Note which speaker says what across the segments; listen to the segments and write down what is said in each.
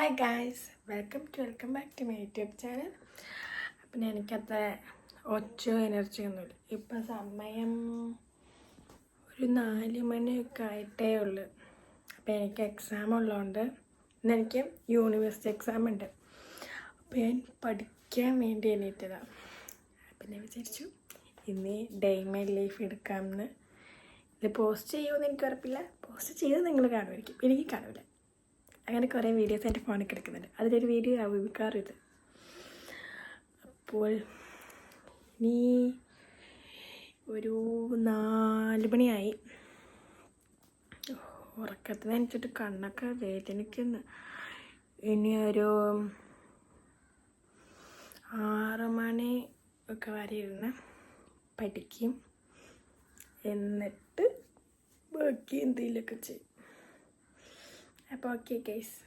Speaker 1: Hi guys, welcome back to my YouTube channel. അപ്പം എനിക്കത്ര energy ഒന്നുമില്ല. ഇപ്പം സമയം ഒരു 4 മണിയൊക്കെ ആയിട്ടേ ഉള്ളു. അപ്പോൾ എനിക്ക് എക്സാം ഉള്ളതുകൊണ്ട് ഇന്നെനിക്ക് യൂണിവേഴ്സിറ്റി എക്സാം ഉണ്ട്. അപ്പോൾ ഞാൻ പഠിക്കാൻ വേണ്ടി എണീറ്റതാണ്. അപ്പം ഞാൻ വിചാരിച്ചു ഇന്ന് ഡേ മൈ ലൈഫ് എടുക്കാമെന്ന്. ഇത് പോസ്റ്റ് ചെയ്യുമെന്ന് എനിക്ക് ഉറപ്പില്ല. പോസ്റ്റ് ചെയ്ത് നിങ്ങൾ കാണുമായിരിക്കും, എനിക്ക് കാണില്ല. അങ്ങനെ കുറേ വീഡിയോസ് എൻ്റെ ഫോണിൽ കിടക്കുന്നുണ്ട്. അതിലൊരു വീഡിയോ ആവും ഇത്. അപ്പോൾ ഇനി ഒരു 4 മണിയായി. ഉറക്കത്തിൽ എനിച്ചിട്ട് കണ്ണൊക്കെ വേദനിക്കുന്നു. ഇനി ഒരു 6 മണി ഒക്കെ വരെ ഇരുന്ന് പഠിക്കും. എന്നിട്ട് ബാക്കി എന്തെങ്കിലുമൊക്കെ ചെയ്യും. അപ്പോൾ ഓക്കെ ഗൈസ്.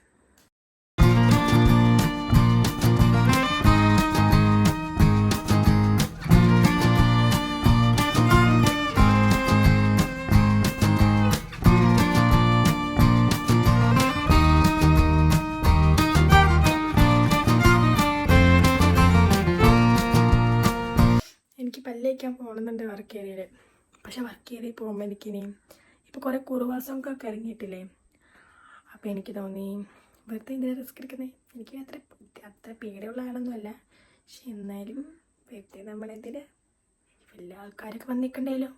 Speaker 1: എനിക്ക് പല്ല് വയ്ക്കാൻ പോകണമെന്നുണ്ട് വർക്ക് ഏരിയയിൽ. പക്ഷെ വർക്ക് ഏരിയയിൽ പോകുമ്പോൾ എനിക്കിനി ഇപ്പോൾ കുറേ കുറുവാസമൊക്കെ ഇറങ്ങിയിട്ടില്ലേ. അപ്പോൾ എനിക്ക് തോന്നി വെറുതെ എന്തിനാ റിസ്ക് എടുക്കുന്നത്. എനിക്ക് അത്ര പേടിയുള്ള ആളൊന്നുമല്ല. പക്ഷെ എന്നാലും വെറുതെ നമ്മളെന്തിനാ എല്ലാ ആൾക്കാരൊക്കെ വന്ന് നിൽക്കണ്ടല്ലോ.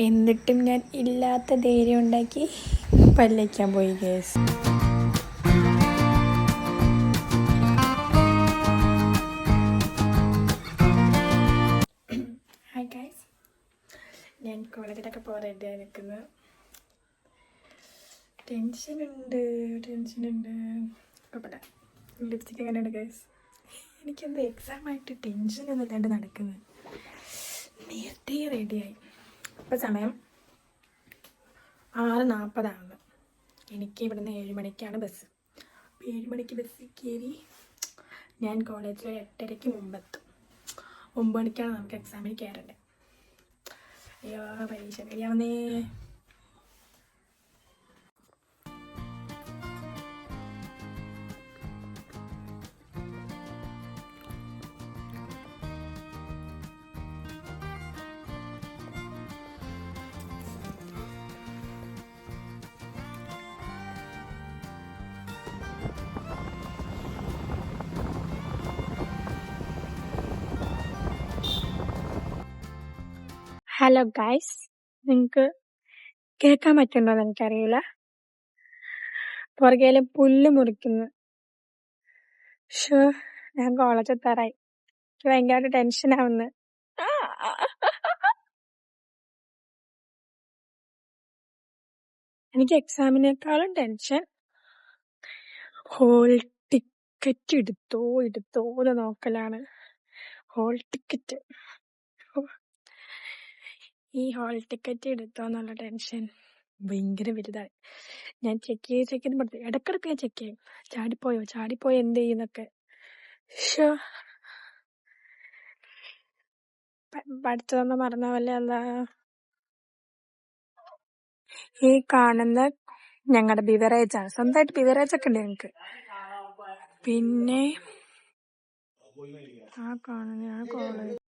Speaker 1: എന്നിട്ടും ഞാൻ ഇല്ലാത്ത ധൈര്യം ഉണ്ടാക്കി പല്ല് വയ്ക്കാൻ പോയി ഗൈസ്. ഹായ് ഗൈസ്, ഞാൻ കോളേജിലൊക്കെ പോകാൻ റെഡിയായി നിൽക്കുന്നത്. ടെൻഷനുണ്ട് കുഴപ്പമില്ല. ലിപ്സ്റ്റിക് എങ്ങനെയുണ്ട് ഗൈസ്? എനിക്കെന്താ എക്സാമായിട്ട് ടെൻഷനൊന്നും ഇല്ലാണ്ട് നടക്കുന്നത്. നേരത്തെ റെഡിയായി. ഇപ്പോൾ സമയം 6:40 എനിക്ക് ഇവിടുന്ന് 7 മണിക്കാണ് ബസ്. അപ്പോൾ 7 മണിക്ക് ബസ്സിൽ കയറി ഞാൻ കോളേജിൽ 8:30 മുമ്പെത്തും. 9 മണിക്കാണ് നമുക്ക് എക്സാമിന് കയറേണ്ടത്. അയ്യോ, പരീക്ഷ കഴിയാവുന്നേ. ഹലോ ഗൈസ്, നിങ്ങൾക്ക് കേൾക്കാൻ പറ്റുന്നുണ്ടോ എനിക്കറിയില്ല. പുറകേല് പുല്ല് മുറിക്കുന്നു. ഞാൻ കോളേജ് എത്താറായി. എനിക്ക് ഭയങ്കരമായിട്ട് ടെൻഷനാവുന്നു. എനിക്ക് എക്സാമിനേക്കാളും ടെൻഷൻ ഹോൾ ടിക്കറ്റ് എടുത്തോ എന്ന് നോക്കലാണ്. ഹോൾ ടിക്കറ്റ് ഈ ഹോൾ ടിക്കറ്റ് എടുത്തോ എന്നുള്ള ടെൻഷൻ ഭയങ്കര വലുതായി. ഞാൻ ചെക്ക് ചെയ്ത് പഠിച്ചു. ഇടക്കിടക്ക് ഞാൻ ചെക്ക് ചെയ്യും, ചാടിപ്പോയോ എന്ത് ചെയ്യുന്നൊക്കെ. പഠിച്ചതൊന്നും മറന്നവല്ലേ എന്താ. ഈ കാണുന്ന ഞങ്ങളുടെ ബിവറേജാണ്. സ്വന്തമായിട്ട് ബിവറേജൊക്കെ ഉണ്ട് ഞങ്ങൾക്ക്. പിന്നെ ആ കാണുന്ന കോളേജ്.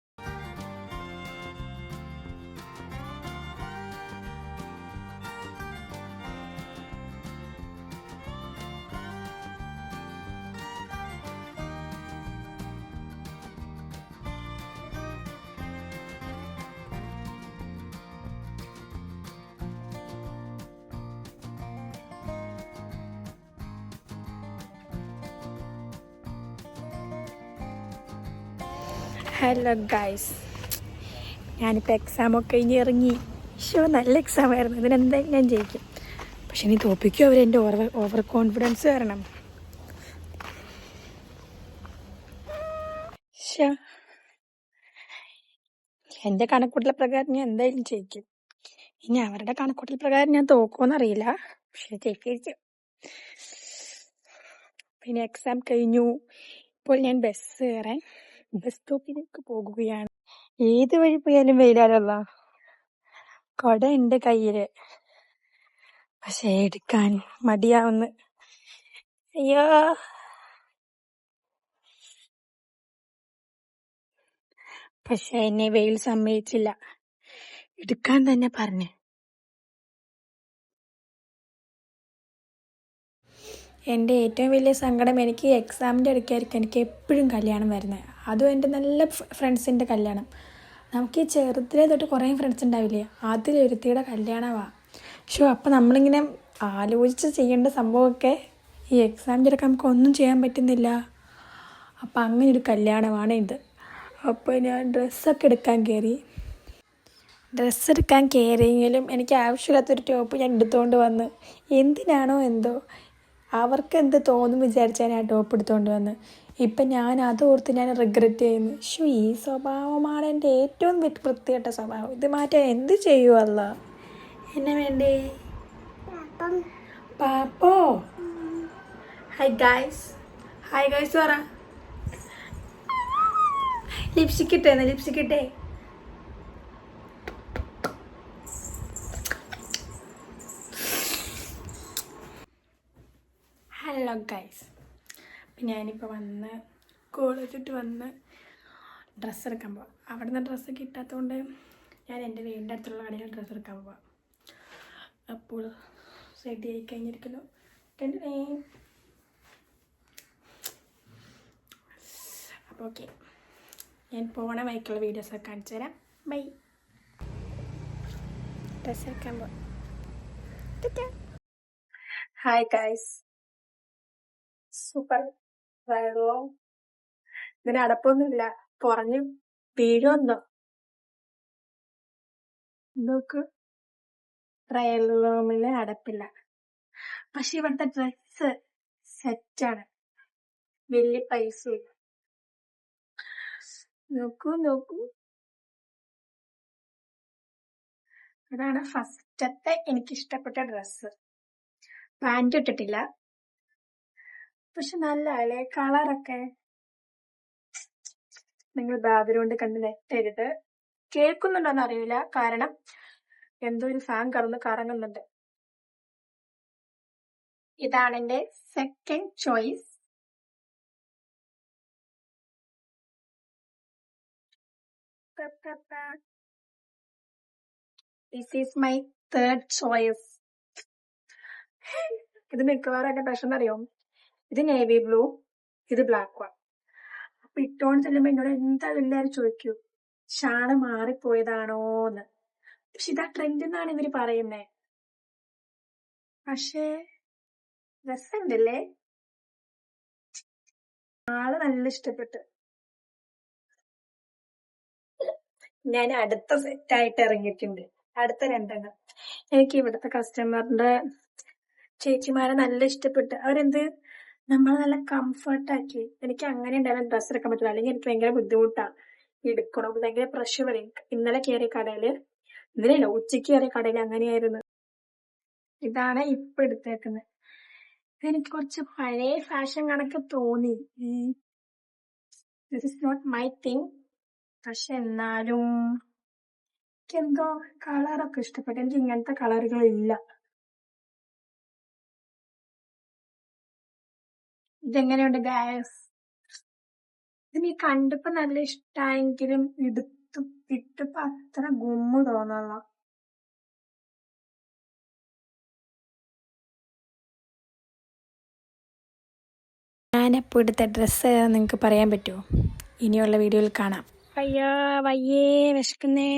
Speaker 1: ഹലോ ഗൈസ്, ഞാനിപ്പോൾ എക്സാമൊക്കെ കഴിഞ്ഞ് ഇറങ്ങി. നല്ല എക്സാമായിരുന്നു. ഇതിനെന്തായാലും ഞാൻ ജയിക്കും. പക്ഷെ ഇനി തോപ്പിക്കും അവരെൻ്റെ ഓവർ കോൺഫിഡൻസ് കാരണം. എൻ്റെ കണക്കൂട്ടൽ പ്രകാരം ഞാൻ എന്തായാലും ജയിക്കും. ഇനി അവരുടെ കണക്കൂട്ടൽ പ്രകാരം ഞാൻ തോക്കുമെന്നറിയില്ല, പക്ഷെ ജയിക്കും. പിന്നെ എക്സാം കഴിഞ്ഞു. ഇപ്പോൾ ഞാൻ ബസ് കയറാൻ ബസ് സ്റ്റോപ്പിലേക്ക് പോകുകയാണ്. ഏത് വഴി പോയാലും വെയിലാലല്ല. കൊട ഉണ്ട് കയ്യില്, പക്ഷെ എടുക്കാൻ മടിയാവുന്നു. അയ്യോ, പക്ഷെ എന്നെ വെയിൽ സമ്മതിച്ചില്ല, എടുക്കാൻ തന്നെ പറഞ്ഞു. എൻ്റെ ഏറ്റവും വലിയ സങ്കടം എനിക്ക് എക്സാമിൻ്റെ ഇടയ്ക്കായിരിക്കും എനിക്ക് എപ്പോഴും കല്യാണം വരുന്നത്. അതും എൻ്റെ നല്ല ഫ്രണ്ട്സിൻ്റെ കല്യാണം. നമുക്ക് ഈ ചെറുതിലെ തൊട്ട് കുറേ ഫ്രണ്ട്സ് ഉണ്ടാവില്ലേ, അതിലൊരുത്തിയുടെ കല്യാണമാണ്. അപ്പം നമ്മളിങ്ങനെ ആലോചിച്ച് ചെയ്യേണ്ട സംഭവമൊക്കെ ഈ എക്സാമിൻ്റെ ഇടയ്ക്ക് നമുക്കൊന്നും ചെയ്യാൻ പറ്റുന്നില്ല. അപ്പം അങ്ങനെ ഒരു കല്യാണമാണ് ഇത്. അപ്പോൾ ഞാൻ ഡ്രസ്സൊക്കെ എടുക്കാൻ കയറി. ഡ്രസ്സ് എടുക്കാൻ കയറിയെങ്കിലും എനിക്ക് ആവശ്യമില്ലാത്തൊരു ടോപ്പ് ഞാൻ എടുത്തുകൊണ്ട് വന്ന്. എന്തിനാണോ എന്തോ അവർക്ക് എന്ത് തോന്നും വിചാരിച്ചാൽ ഞാൻ ടോപ്പ് എടുത്തുകൊണ്ട് വന്ന്. ഇപ്പം ഞാൻ അതോർത്ത് ഞാൻ റിഗ്രറ്റ് ചെയ്യുന്നു. ഈ സ്വഭാവമാണ് എൻ്റെ ഏറ്റവും വൃത്തികെട്ട സ്വഭാവം. ഇത് മാറ്റാൻ എന്ത് ചെയ്യുമല്ല? എന്നെ വേണ്ടേ പാപ്പോ? ഹായ് ഗായ്സ്, ഹായ് ഗായ്സ് പറ. ലിപ്സ്റ്റിക് ഇട്ടേന്ന്, ലിപ്സ്റ്റിക് ഇട്ടേ. ഹലോ ഗൈസ്, അപ്പം ഞാനിപ്പോൾ വന്ന് കോളേജിട്ട് വന്ന് ഡ്രസ്സ് എടുക്കാൻ പോവാം. അവിടെ നിന്ന് ഡ്രസ്സ് കിട്ടാത്തതുകൊണ്ട് ഞാൻ എൻ്റെ വീടിൻ്റെ അടുത്തുള്ള കടയിൽ ഡ്രസ്സ് എടുക്കാൻ പോവാം. അപ്പോൾ റെഡി ആയി കഴിഞ്ഞിരിക്കുന്നു. അപ്പോൾ ഓക്കെ, ഞാൻ പോണ വഴിക്കുള്ള വീഡിയോസൊക്കെ കാണിച്ചു തരാം. ബൈ. ഡ്രസ്സ് എടുക്കാൻ പോവാം. ഹായ് ഗൈസ്, സൂപ്പർ വെള്ളോ. ഇതിന് അടപ്പൊന്നുമില്ല, കുറഞ്ഞ് വീഴുമെന്നോ നോക്ക്. ട്രയൽ റൂമിൽ അടപ്പില്ല, പക്ഷെ ഇവിടുത്തെ ഡ്രസ്സ് സെറ്റാണ്. വലിയ പൈസ നോക്കൂ നോക്കൂ. അതാണ് ഫസ്റ്റത്തെ എനിക്കിഷ്ടപ്പെട്ട ഡ്രസ്സ്. പാൻറ് ഇട്ടിട്ടില്ല, പക്ഷെ നല്ല അല്ലേ കളറൊക്കെ. നിങ്ങൾ ബാക്ക്ഗ്രൗണ്ട് കണ്ട് നെറ്റരുത്. കേൾക്കുന്നുണ്ടോന്ന് അറിയില്ല, കാരണം എന്തോ ഒരു ഫാൻ കറങ്ങുന്നുണ്ട്. ഇതാണ് എൻ്റെ second choice. This is my third choice. ഇത് മിക്കവാറും എന്റെ പ്രശ്നം അറിയോ, ഇത് നേവി ബ്ലൂ, ഇത് ബ്ലാക്ക്. അപ്പൊ ഇട്ടോണ്ട് ചെല്ലുമ്പോ എന്നോട് എന്തായാലും എല്ലാവരും ചോദിക്കൂ ഷാള് മാറിപ്പോയതാണോന്ന്. പക്ഷെ ഇതാ ട്രെൻഡ് എന്നാണ് ഇവര് പറയുന്നേ. പക്ഷേ രസമുണ്ടല്ലേ, ആള് നല്ല ഇഷ്ടപ്പെട്ട്. ഞാൻ അടുത്ത സെറ്റായിട്ട് ഇറങ്ങിയിട്ടുണ്ട്, അടുത്ത 2 എണ്ണം. എനിക്ക് ഇവിടുത്തെ കസ്റ്റമറിന്റെ ചേച്ചിമാരെ നല്ല ഇഷ്ടപ്പെട്ട്. അവരെന്ത് നമ്മൾ നല്ല കംഫർട്ടാക്കി. എനിക്ക് അങ്ങനെ ഉണ്ടായാലും ഡ്രസ്സ് എടുക്കാൻ പറ്റില്ല, അല്ലെങ്കിൽ എനിക്ക് ഭയങ്കര ബുദ്ധിമുട്ടാണ് എടുക്കണം, ഭയങ്കര പ്രഷർ വരും. ഇന്നലെ കയറിയ കടയില്, ഇന്നലെയല്ല ഉച്ചയ്ക്ക് കയറിയ കടയില് അങ്ങനെയായിരുന്നു. ഇതാണ് ഇപ്പൊ എടുത്തേക്കുന്നത്. ഇതെനിക്ക് കുറച്ച് പഴയ ഫാഷൻ കണക്ക് തോന്നി. This is not my thing. പക്ഷെ എന്നാലും എനിക്കെന്തോ കളറൊക്കെ ഇഷ്ടപ്പെട്ടു. എനിക്ക് ഇങ്ങനത്തെ കളറുകളില്ല. ഇതെങ്ങനെയുണ്ട് ഗായസ്? ഇതിന് കണ്ടപ്പോ നല്ല ഇഷ്ടായെങ്കിലും ഇട്ടപ്പോ അത്ര ഗുമ്മ് തോന്നല്ല. ഞാനപ്പോൾ എടുത്ത ഡ്രസ്സ് നിങ്ങൾക്ക് പറയാൻ പറ്റുമോ? ഇനിയുള്ള വീഡിയോയിൽ കാണാം. അയ്യോ വയ്യേ, വിശക്കുന്നേ.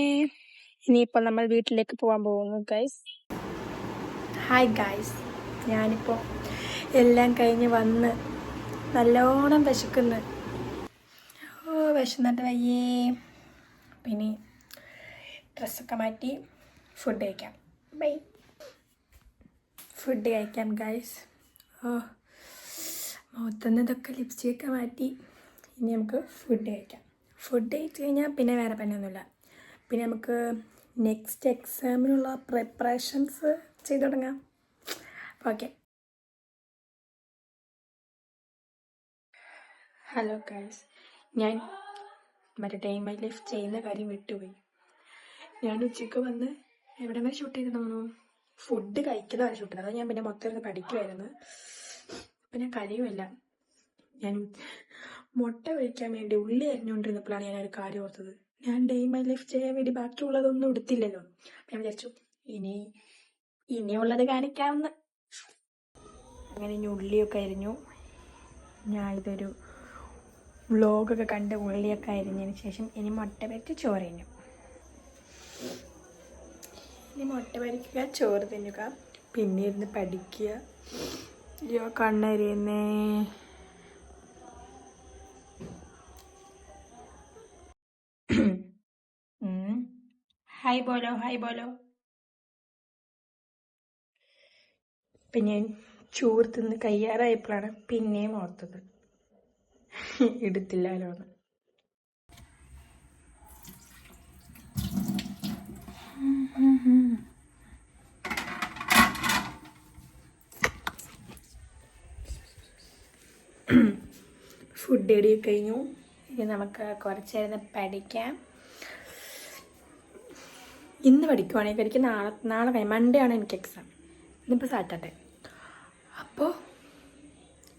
Speaker 1: ഇനിയിപ്പോൾ നമ്മൾ വീട്ടിലേക്ക് പോകാൻ പോകുന്നു ഗൈസ്. ഹായ് ഗൈസ്, ഞാനിപ്പോൾ എല്ലാം കഴിഞ്ഞ് വന്ന് നല്ലോണം വിശക്കുന്നു. വിശന്നിട്ട് വയ്യേ. പിന്നെ ഡ്രസ്സൊക്കെ മാറ്റി ഫുഡ് കഴിക്കാം. ബൈ. ഫുഡ് കഴിക്കാം ഗൈസ്. മുഖത്തുനിന്ന് ഇതൊക്കെ ലിപ്സ്റ്റിക്കൊക്കെ മാറ്റി ഇനി നമുക്ക് ഫുഡ് കഴിക്കാം. ഫുഡ് കഴിച്ച് കഴിഞ്ഞാൽ പിന്നെ വേറെ പണിയൊന്നുമില്ല. പിന്നെ നമുക്ക് നെക്സ്റ്റ് എക്സാമിനുള്ള പ്രിപ്പറേഷൻസ് ചെയ്ത് തുടങ്ങാം. ഓക്കെ. ഹലോ ഗൈസ്, ഞാൻ മറ്റേ ഡേ മൈ ലൈഫ് ചെയ്യുന്ന കാര്യം വിട്ടുപോയി. ഞാൻ ഉച്ചയ്ക്ക് വന്ന് എവിടെ വരെ ഷൂട്ട് ചെയ്തിട്ടുണ്ടോ, ഫുഡ് കഴിക്കുന്ന വരെ ഷൂട്ട് ചെയ്തത്. അത് ഞാൻ പിന്നെ മൊത്തം ഇരുന്ന് പഠിക്കുമായിരുന്നു. ഇപ്പം ഞാൻ കരയുമല്ല. ഞാൻ മുട്ട പൊരിക്കാൻ വേണ്ടി ഉള്ളി അരിഞ്ഞുകൊണ്ടിരുന്നപ്പോഴാണ് ഞാൻ ഒരു കാര്യം ഓർത്തത്. ഞാൻ ഡേ മൈ ലൈഫ് ചെയ്യാൻ വേണ്ടി ബാക്കിയുള്ളതൊന്നും എടുത്തില്ലല്ലോ. ഞാൻ വിചാരിച്ചു ഇനിയുള്ളത് കാണിക്കാമെന്ന്. അങ്ങനെ ഇനി ഉള്ളിയൊക്കെ അരിഞ്ഞു. ഞാൻ ഇതൊരു വ്ളോഗൊക്കെ കണ്ട് ഉള്ളിയൊക്കെ അരിഞ്ഞതിന് ശേഷം ഇനി മുട്ട പൊരിച്ച് ചോറ് തിന്നു. ഇനി മുട്ട പൊരിക്കുക, ചോറ് തിന്നുക, പിന്നെ ഇരുന്ന് പഠിക്കുക. അയ്യോ കണ്ണരിയുന്നേ. Hi ബോലോ, hi ബോലോ. പിന്നെ ചോറ് തിന്ന് കയ്യാറായപ്പോഴാണ് പിന്നെയും ഓർത്തത് എടുത്തില്ലല്ലോ എന്ന്. ഫുഡ് റെഡി കഴിഞ്ഞു. ഇനി നമുക്ക് കുറച്ചേരം പഠിക്കാം. ഇന്ന് പഠിക്കുവാണെങ്കിൽ എനിക്ക് നാളെ കഴിഞ്ഞ് മൺഡേ ആണ് എനിക്ക് എക്സാം. ഇന്നിപ്പോൾ സാറ്റർഡേ. അപ്പോൾ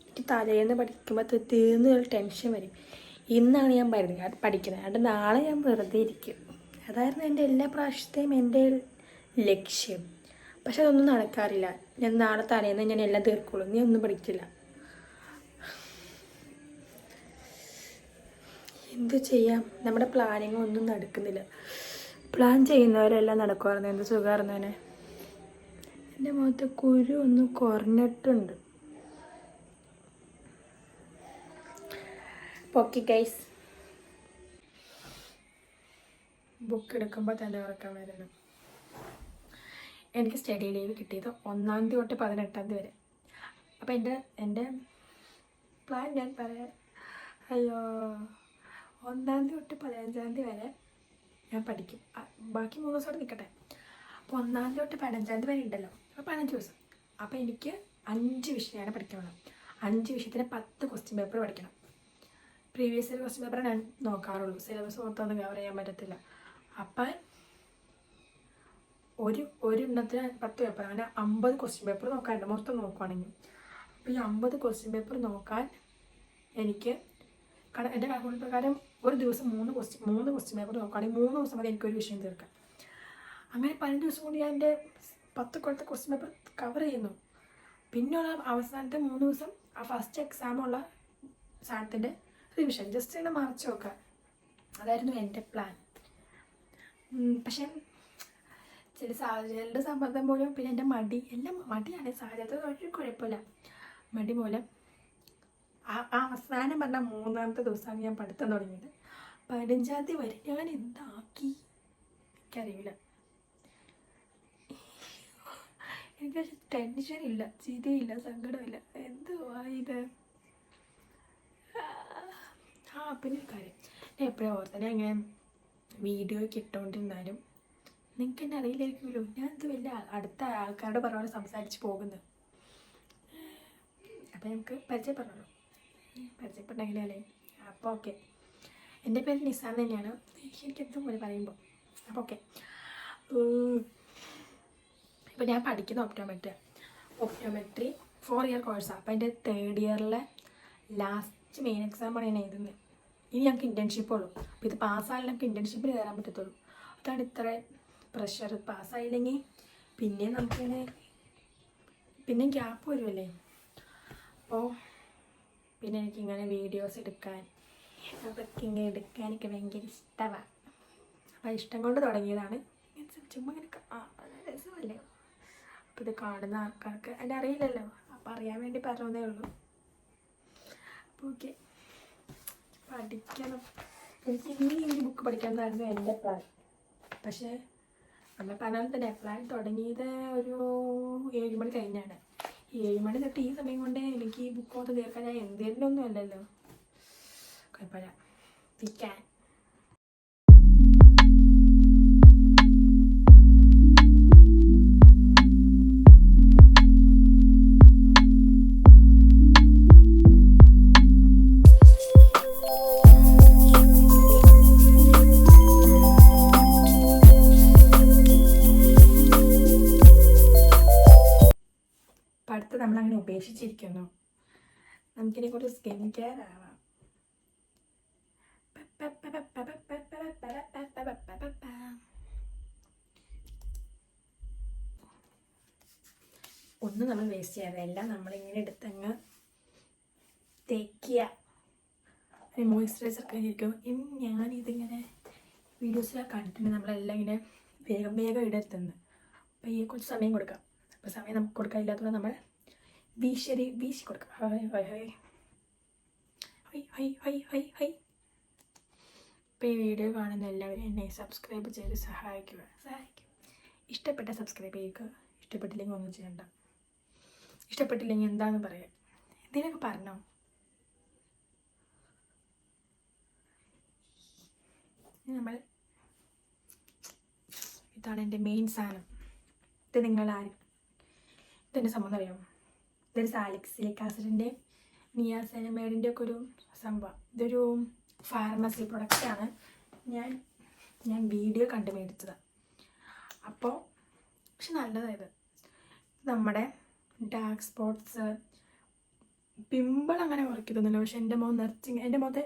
Speaker 1: എനിക്ക് തലേന്ന് പഠിക്കുമ്പോൾ തീർന്ന് ടെൻഷൻ വരും. ഇന്നാണ് ഞാൻ പഠിക്കുന്നത്, അത് നാളെ ഞാൻ വെറുതെ ഇരിക്കും. അതായിരുന്നു എൻ്റെ എല്ലാ പ്രാവശ്യത്തെയും എൻ്റെ ലക്ഷ്യം. പക്ഷെ അതൊന്നും നടക്കാറില്ല. ഞാൻ നാളെ തലേന്ന് ഞാൻ എല്ലാം തീർക്കുള്ളൂ, നീ ഒന്നും പഠിക്കില്ല. എന്ത് ചെയ്യാം, നമ്മുടെ പ്ലാനിങ് ഒന്നും നടക്കുന്നില്ല. പ്ലാൻ ചെയ്യുന്നവരെല്ലാം നടക്കുമായിരുന്നു. എന്ത് സുഖമായിരുന്നേനെ. എൻ്റെ മുഖത്ത് കുരു ഒന്ന് കുറഞ്ഞിട്ടുണ്ട്. ഓക്കെ ഗൈസ്, ബുക്ക് എടുക്കുമ്പോൾ തന്നെ ഉറക്കം വരുന്നു. എനിക്ക് സ്റ്റഡി ലീവ് കിട്ടിയത് 1-ാം തീയതി തൊട്ട് 18-ാം തീയതി വരെ. അപ്പോൾ എൻ്റെ പ്ലാൻ ഞാൻ പറയാം. അയ്യോ, 1-ാം തീയതി തൊട്ട് 15-ാം തീയതി വരെ ഞാൻ പഠിക്കും. ബാക്കി 3 ദിവസം നിൽക്കട്ടെ. അപ്പോൾ 1-ാം തീയതി തൊട്ട് 15-ാം തീയതി വരെ ഉണ്ടല്ലോ. അപ്പോൾ 15 ദിവസം. അപ്പോൾ എനിക്ക് 5 വിഷയമാണ് പഠിക്കണം. 5 വിഷയത്തിന് 10 ക്വസ്റ്റ്യൻ പേപ്പർ പഠിക്കണം. പ്രീവിയസ് ഇയർ ക്വസ്റ്റ്യൻ പേപ്പർ ഞാൻ നോക്കാറുള്ളൂ. സിലബസ് മൊത്തമൊന്നും കവർ ചെയ്യാൻ പറ്റത്തില്ല. അപ്പം ഒരു എണ്ണത്തിന് 10 പേപ്പർ, അങ്ങനെ 50 ക്വസ്റ്റ്യൻ പേപ്പർ നോക്കാനുണ്ട് മൊത്തം നോക്കുവാണെങ്കിൽ. അപ്പോൾ ഈ 50 ക്വസ്റ്റ്യൻ പേപ്പർ നോക്കാൻ എനിക്ക് എൻ്റെ കണക്കുകൂട്ടൽ പ്രകാരം ഒരു ദിവസം 3 ക്വസ്റ്റ്യൻ പേപ്പർ നോക്കുകയാണെങ്കിൽ 3 ദിവസം വരെ എനിക്കൊരു വിഷയം തീർക്കാം. അങ്ങനെ 15 ദിവസം കൊണ്ട് ഞാൻ എൻ്റെ 10 കൊല്ലത്തെ ക്വസ്റ്റ്യൻ പേപ്പർ കവർ ചെയ്യുന്നു. പിന്നെയുള്ള അവസാനത്തെ 3 ദിവസം ആ ഫസ്റ്റ് എക്സാമുള്ള സാധനത്തിൻ്റെ റിവിഷൻ ജസ്റ്റ് ഇങ്ങനെ മറിച്ച് നോക്കുക. അതായിരുന്നു എൻ്റെ പ്ലാൻ. പക്ഷേ ചില സാഹചര്യങ്ങളുടെ സമ്മർദ്ദം മൂലം, പിന്നെ എൻ്റെ എല്ലാം മടിയാണ്. സാഹചര്യത്തിൽ ഒരു കുഴപ്പമില്ല. മടി മൂലം അവസാനം പറഞ്ഞ 3-ാമത്തെ ദിവസമാണ് ഞാൻ പഠിത്തം തുടങ്ങിയത്. 15-ാം തീയതി വരെ ഞാൻ എന്താക്കി എനിക്കറിയില്ല. എനിക്ക് ടെൻഷനില്ല, ചിരിയില്ല, സങ്കടമില്ല. എന്തുവാ ഇത്? പിന്നെ ഒരു കാര്യം ഞാൻ എപ്പോഴും ഓർത്തന്നെ, അങ്ങനെ വീഡിയോയ്ക്ക് ഇട്ടുകൊണ്ടിരുന്നാലും നിങ്ങൾക്ക് എന്നെ അറിയില്ലായിരിക്കുമല്ലോ. ഞാൻ ഇത് വലിയ അടുത്ത ആൾക്കാരുടെ പറഞ്ഞ സംസാരിച്ച് പോകുന്നത്. അപ്പോൾ നമുക്ക് പരിചയപ്പെടണമെങ്കിലല്ലേ. അപ്പോൾ ഓക്കെ, എൻ്റെ പേര് നിസാൻ തന്നെയാണ്. എനിക്കെന്തും പോലെ പറയുമ്പോൾ അപ്പോൾ ഓക്കെ. ഇപ്പോൾ ഞാൻ പഠിക്കുന്ന ഒപ്റ്റോമെട്രി 4 ഇയർ കോഴ്സാണ്. അപ്പോൾ എൻ്റെ 3rd ഇയറിലെ ലാസ്റ്റ് മെയിൻ എക്സാമാണ് ഞാൻ എഴുതുന്നത്. ഇനി ഞങ്ങൾക്ക് ഇൻറ്റേൺഷിപ്പ് ഉള്ളൂ. അപ്പോൾ ഇത് പാസ്സായാലും നമുക്ക് ഇൻറ്റേൺഷിപ്പിൽ കയറാൻ പറ്റത്തുള്ളൂ. അതാണ് ഇത്ര പ്രഷർ. പാസ്സായില്ലെങ്കിൽ പിന്നെ നമുക്കിങ്ങനെ പിന്നെ ഗ്യാപ്പ് വരുമല്ലേ. അപ്പോൾ പിന്നെ എനിക്കിങ്ങനെ വീഡിയോസ് എടുക്കാൻ എടുക്കാനൊക്കെ ഭയങ്കര ഇഷ്ടമാണ്. അപ്പോൾ ഇഷ്ടം കൊണ്ട് തുടങ്ങിയതാണ്. ചുമ്മാ ഇങ്ങനെ രസമല്ലേ. അപ്പോൾ ഇത് കാണുന്ന ആൾക്കാർക്ക് എന്നെ അറിയില്ലല്ലോ, അപ്പോൾ അറിയാൻ വേണ്ടി പറഞ്ഞതേ ഉള്ളൂ. അപ്പോൾ ഓക്കെ, പഠിക്കണം. എനിക്ക് ഇനി ഒരു ബുക്ക് പഠിക്കാമെന്നായിരുന്നു എൻ്റെ പ്ലാൻ. പക്ഷേ നമ്മൾ പറഞ്ഞാൽ തന്നെ പ്ലാൻ തുടങ്ങിയത് ഒരു 7 മണി കഴിഞ്ഞാണ്. 7 മണി തൊട്ട് ഈ സമയം കൊണ്ട് എനിക്ക് ഈ ബുക്ക് മൊത്തം തീർക്കാൻ ഞാൻ എന്തെങ്കിലുമൊന്നും അല്ലല്ലോ. കുഴപ്പമില്ല, വിൽക്കാൻ. നമ്മളങ്ങനെ ഉപേക്ഷിച്ചിരിക്കുന്നു. നമുക്കിനെ കുറച്ച് സ്കിൻ കെയർ ആവാം. ഒന്നും നമ്മൾ വേസ്റ്റ് ചെയ്യാതെ എല്ലാം നമ്മളിങ്ങനെ എടുത്തങ്ങ് തേക്കുക. മോയ്സ്ചറൈസർ കഴിഞ്ഞിരിക്കും. ഞാനിതിങ്ങനെ വീഡിയോസിലൊക്കെ കണ്ടിട്ടുണ്ട്, നമ്മളെല്ലാം ഇങ്ങനെ വേഗം വേഗം ഇടത്തുന്നത്. അപ്പോൾ ഈ കുറച്ച് സമയം കൊടുക്കാം. അപ്പോൾ സമയം നമുക്ക് കൊടുക്കാനില്ലാത്തത് നമ്മൾ വീശി കൊടുക്കാം. High high high high high high high high. ഇപ്പോൾ ഈ വീഡിയോ കാണുന്ന എല്ലാവരും എന്നെ സബ്സ്ക്രൈബ് ചെയ്ത് സഹായിക്കും. ഇഷ്ടപ്പെട്ട സബ്സ്ക്രൈബ് ചെയ്യുക, ഇഷ്ടപ്പെട്ടില്ലെങ്കിൽ ഒന്നും ചെയ്യണ്ട. ഇഷ്ടപ്പെട്ടില്ലെങ്കിൽ എന്താണെന്ന് പറയാം, എന്തെങ്കിലുമൊക്കെ പറഞ്ഞോ. ഇതാണ് എൻ്റെ മെയിൻ സാധനം. ഇത് ഇതെൻ്റെ സംഭവം അറിയാം. ഇതൊരു സാലിക് ആസിഡിൻ്റെ നിയാസിനമൈഡിൻ്റെ ഒക്കെ ഒരു സംഭവം. ഇതൊരു ഫാർമസി പ്രൊഡക്റ്റാണ്. ഞാൻ വീഡിയോ കണ്ട് മേടിച്ചതാണ്. അപ്പോൾ പക്ഷെ നല്ലതായത് നമ്മുടെ ഡാർക്ക് സ്പോട്ട്സ്, പിമ്പിൾ അങ്ങനെ കുറയ്ക്കുന്നില്ല. പക്ഷെ എൻ്റെ മുഖത്തെ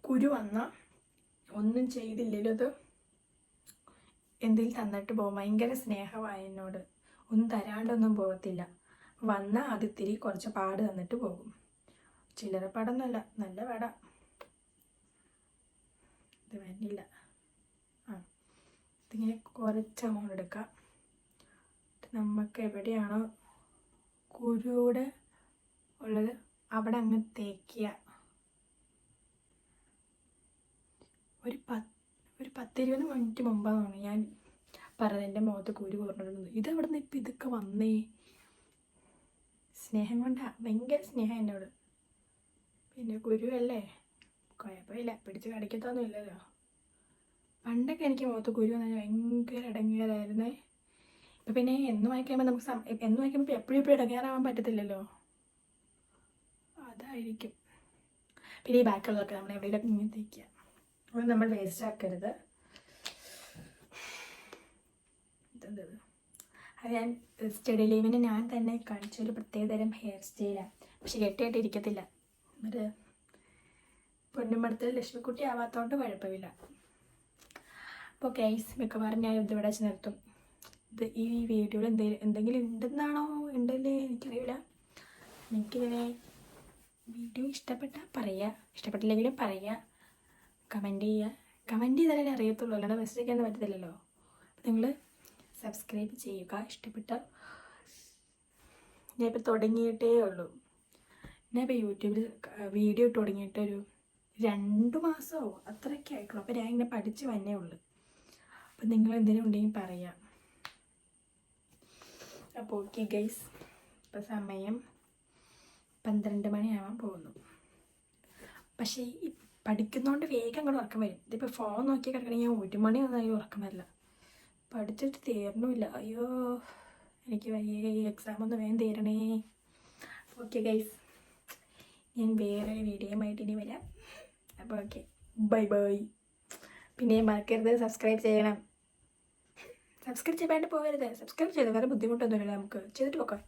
Speaker 1: കുരു വന്നാൽ ഒന്നും ചെയ്തില്ലല്ലോ, അത് എന്തെങ്കിലും തന്നിട്ട് പോകും. ഭയങ്കര സ്നേഹമായി എന്നോട്, ഒന്നും തരാണ്ടൊന്നും പോകത്തില്ല. വന്നാൽ അത് ഇത്തിരി കുറച്ച് പാട് തന്നിട്ട് പോകും. ചില്ലറ പാടൊന്നുമല്ല, നല്ല പാടാ. ഇത് വന്നില്ല. ഇതിങ്ങനെ കുറച്ച് അങ്ങോട്ട് എടുക്കാം. നമുക്ക് എവിടെയാണോ കുരുവിടെ ഉള്ളത് അവിടെ അങ്ങ് തേക്കുക. ഒരു 10-20 മിനിറ്റ് മുമ്പാണ് ഞാൻ പറഞ്ഞത് എൻ്റെ മുഖത്ത് കുരു കുറഞ്ഞിരുന്നത്. ഇതെവിടെ നിന്ന് ഇപ്പം ഇതൊക്കെ വന്നേ? സ്നേഹം കൊണ്ടാ, ഭയങ്കര സ്നേഹം എന്നോട്. പിന്നെ കുരുവല്ലേ, കുഴപ്പമില്ല, പിടിച്ച് കടിക്കത്തൊന്നും ഇല്ലല്ലോ. പണ്ടൊക്കെ എനിക്ക് മുഖത്ത് കുരു വന്നാൽ ഭയങ്കര ഇടങ്ങേറായിരുന്നേ. ഇപ്പം പിന്നെ എന്നും വായിക്കുമ്പോൾ നമുക്ക് എപ്പോഴും ഇടങ്ങേറാവാൻ പറ്റത്തില്ലല്ലോ, അതായിരിക്കും. പിന്നെ ഈ ബാക്കിയുള്ളതൊക്കെ നമ്മൾ എവിടെയെങ്കിലൊക്കെ ഇങ്ങനെ തേക്കുക. അത് നമ്മൾ വേസ്റ്റ് ആക്കരുത്. അത് ഞാൻ സ്റ്റഡി ലീവിന് ഞാൻ തന്നെ കാണിച്ചൊരു പ്രത്യേകതരം ഹെയർ സ്റ്റൈലാണ്. പക്ഷെ കെട്ടിയായിട്ട് ഇരിക്കത്തില്ല. ഒരു പൊന്നുമടത്തിൽ ലക്ഷ്മിക്കുട്ടി ആവാത്തതുകൊണ്ട് കുഴപ്പമില്ല. അപ്പോൾ ഗൈസ്, മിക്കവാറും ഞാൻ ഇതിവിടെ വെച്ച് നിർത്തും. ഇത് ഈ വീഡിയോയിൽ എന്തെങ്കിലും ഉണ്ടല്ലേ എനിക്കറിയില്ല. എനിക്കിങ്ങനെ വീഡിയോ ഇഷ്ടപ്പെട്ടാൽ പറയുക, ഇഷ്ടപ്പെട്ടില്ലെങ്കിലും പറയുക, കമൻറ്റ് ചെയ്താലേ അറിയത്തുള്ളൂ, അല്ലാതെ മെസ്സേജ് ചെയ്യാൻ പറ്റത്തില്ലല്ലോ. അപ്പോൾ നിങ്ങൾ സബ്സ്ക്രൈബ് ചെയ്യുക. ഇഷ്ടപ്പെട്ട ഞാനിപ്പോൾ തുടങ്ങിയിട്ടേ ഉള്ളൂ. ഞാനിപ്പോൾ യൂട്യൂബിൽ വീഡിയോ ഇട്ട് തുടങ്ങിയിട്ടൊരു 2 മാസമോ അത്രയൊക്കെ ആയിട്ടുള്ളൂ. അപ്പോൾ ഞാൻ ഇങ്ങനെ പഠിച്ച് വന്നേ ഉള്ളൂ. അപ്പോൾ നിങ്ങൾ എന്തെങ്കിലും ഉണ്ടെങ്കിൽ പറയാം. അപ്പോൾ ഓക്കെ ഗൈസ്, ഇപ്പോൾ സമയം 12 മണിയാവാൻ പോകുന്നു. പക്ഷേ ഈ പഠിക്കുന്നതുകൊണ്ട് വേഗം അങ്ങോട്ട് ഉറക്കം വരും. ഇതിപ്പോൾ ഫോൺ നോക്കി കിടക്കണമെങ്കിൽ 1 മണി ഒന്നും ഉറക്കം വരില്ല. പഠിച്ചിട്ട് തീരണമില്ല. അയ്യോ, എനിക്ക് വയ്യേ, എക്സാം ഒന്ന് വേഗം തീരണേ. ഓക്കെ ഗൈസ്, ഞാൻ വേറൊരു വീഡിയോയുമായിട്ട് ഇനി വരാം. അപ്പോൾ ഓക്കെ, ബൈ ബൈ. പിന്നെ മറക്കരുത് സബ്സ്ക്രൈബ് ചെയ്യണം. സബ്സ്ക്രൈബ് ചെയ്യാണ്ട് പോകരുത്. സബ്സ്ക്രൈബ് ചെയ്ത് വേറെ ബുദ്ധിമുട്ടൊന്നുമില്ല, നമുക്ക് ചെയ്തിട്ട് പോക്കാം.